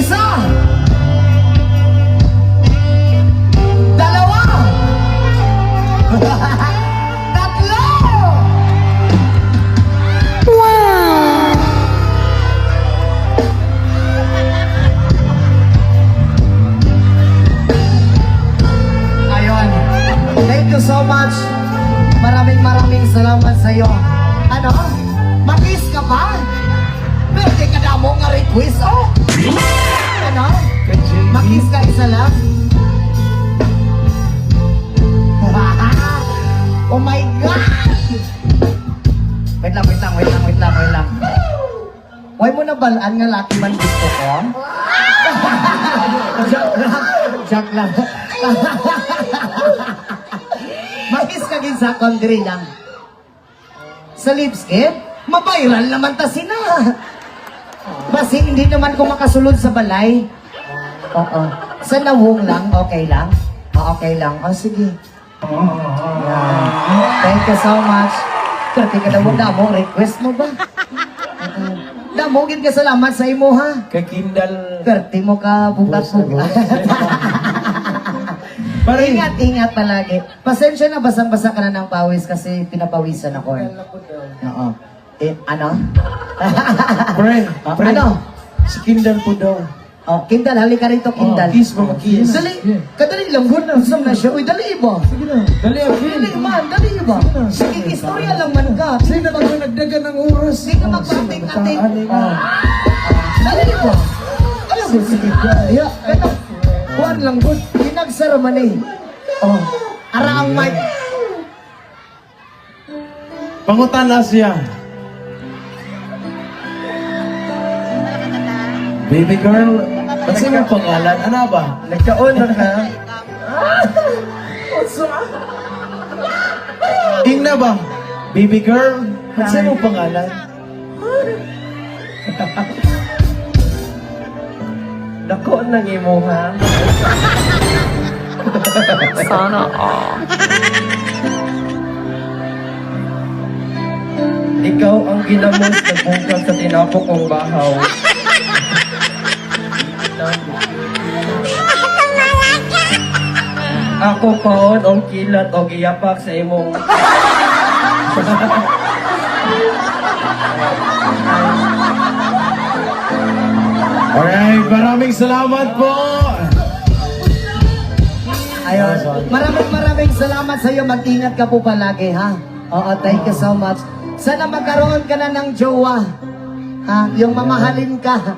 Isa. Dalawa. Tatlo. Wow! Ayun. Thank you so much. Maraming salamat sa iyo. Ano? Mag-kiss ka ba? Pero di ka na mo nga request, oh. Ano? Mag-kiss ka isa lang? Oh my God! Wait lang. Huwag mo na balaan nga laki man gusto ko. Joke lang. Mag-kiss ka din sa country lang. Sa lipstick, mabayral naman ta sina. Basi hindi naman ko makasulod sa balay. Oo. Sa nawong lang, okay lang? Okay lang. Oh, sige. Yeah. Thank you so much. Kati ka na mo, request mo ba? Damogin ka salamat sa imo ha. Kay Kindle. Kati mo ka bukas-bukas. Ingat palagi. Pasensya na, basang-basa ka na ng pawis kasi pinapawisan ako eh. Oo. Ano? Friend. Ano? Si Kindle po daw. Oh, Kindal, halika rito, Kindal. Kiss mo, kiss. Dali, kadali lang, good na, usam na siya. Uy, dali iba. Sige na. Dali ang Dali man, dali iba. Sige, istorya lang man ka. Sige na bago nagdagan ng oras. Sige, magpating-ating. Dali iba. Alam mo, sige. Ya, ito. Kuhan lang, good. Pinagsara man eh. Oh, ara ang mic. Pangutan na siya. Baby girl, ano yung pangalan? Ano ba? Nagkaon na ka? Ding na ba? Baby girl, ano yung pangalan? Nako nang imo ha? Sana all. Ikaw ang ginamos na bungkal sa tinapok kong bahaw. Ako kaon ang kilat o giyapak sa imong. Alright, maraming salamat po. Ayun. Maraming salamat sa iyo. Mag-ingat ka po palagi, ha? Oo, thank you so much. Sana magkaroon ka na ng jowa. Ha? Yung mamahalin ka.